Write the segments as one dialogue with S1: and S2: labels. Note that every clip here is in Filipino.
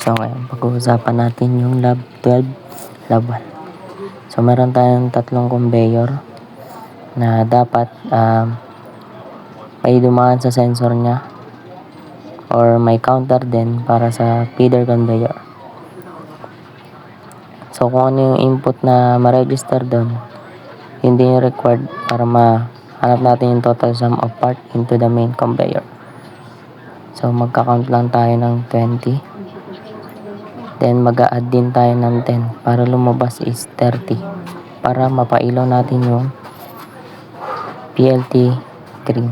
S1: So ngayon, pag-uusapan natin yung lab 12, lab 1. So meron tayong tatlong conveyor na dapat may dumaan sa sensor niya or may counter din para sa feeder conveyor. So kung ano yung input na ma-register doon, hindi yung required para mahanap natin yung total sum of part into the main conveyor. So magka-count lang tayo ng 20. Then mag-a-add din tayo ng 10 para lumabas is 30 para mapailaw natin yung PLT green.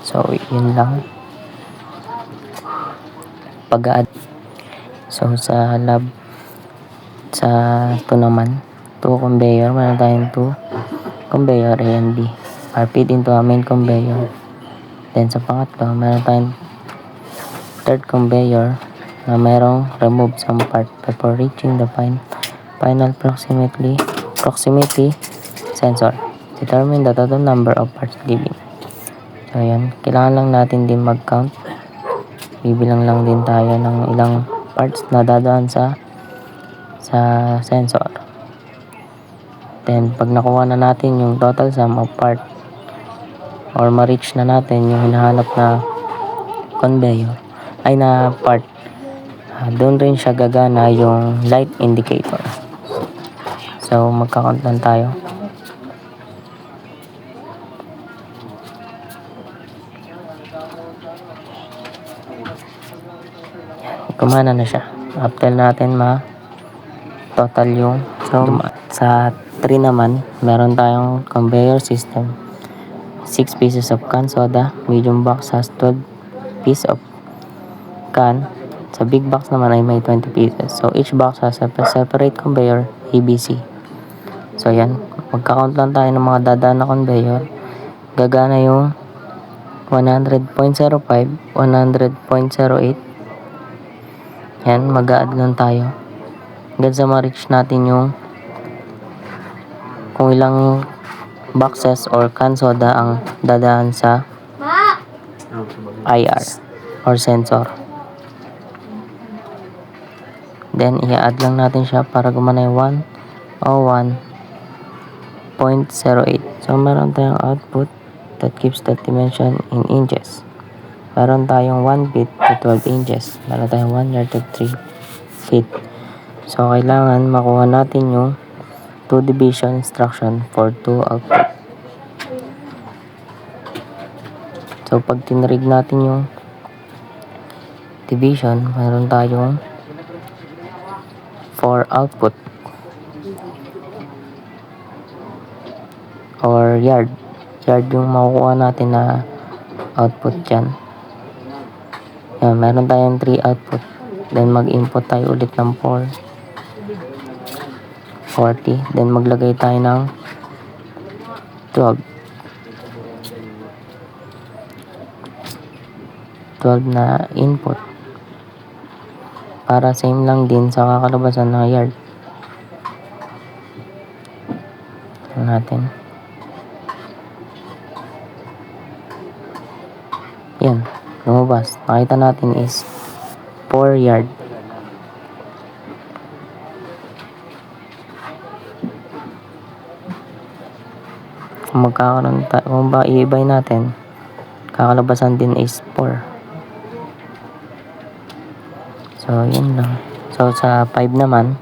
S1: So yun lang. Pag-a-add. So sa lab sa 2 naman, 2 conveyor, meron tayong 2 conveyor A and B are feed into a main conveyor. Then sa pangatlo, meron tayong third conveyor na merong remove some part before reaching the final proximity sensor. Determine the total number of parts leaving. So yan, kailangan lang natin din mag-count. Bibilang lang din tayo ng ilang parts na dadaan sa sensor. Then pag nakuha na natin yung total sum of part or ma-reach na natin yung hinahanap na conveyor ay na part, doon rin siya gagana yung light indicator. So magka-count lang tayo. Kumana na siya. After natin total yung sa 3 naman, meron tayong conveyor system. 6 pieces of can soda. Medium box has 12 piece of can. Sa big box naman ay may 20 pieces. So each box has a separate conveyor ABC. So yan, magka-count lang tayo ng mga dadaan na conveyor. Gagana yung 100.05, 100.08. Yan, mag-a-add lang tayo. Hanggang sa ma-reach natin yung kung ilang boxes or can soda ang dadaan sa IR or sensor. Then, i-add lang natin siya para gumana yung 101.08. So, meron tayong output that keeps the dimension in inches. Meron tayong 1 feet to 12 inches. Meron tayong 1 yard to 3 feet. So, kailangan makuha natin yung 2 division instruction for 2 output. So, pag tinrig natin yung division, meron tayong 4 output or yard yung makukuha natin na output dyan. Yan, meron tayong 3 output, then mag-input tayo ulit ng 40, then maglagay tayo ng 12 na input para same lang din sa kakalabasan ng yard natin. Yan, lumabas. Nakita natin is 4 yard. Kung kung i-ibay natin, kakalabasan din is 4. So, yun lang. So, sa 5 naman,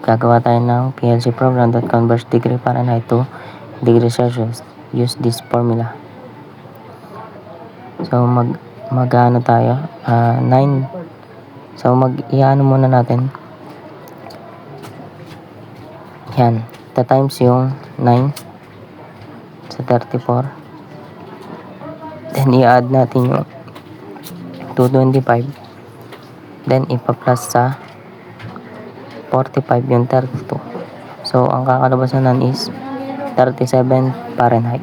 S1: gagawa tayo ng PLC program that converts degree Fahrenheit to degree Celsius. Use this formula. So, mag-ano tayo? 9. So, i-ano muna natin. Yan. Times yung 9 sa 34. Then, i-add natin yung 225. Then, ipa-plus sa 45 yung 32. So, ang kakalabasan nun is 37 Fahrenheit.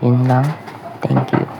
S1: Yun lang. Thank you.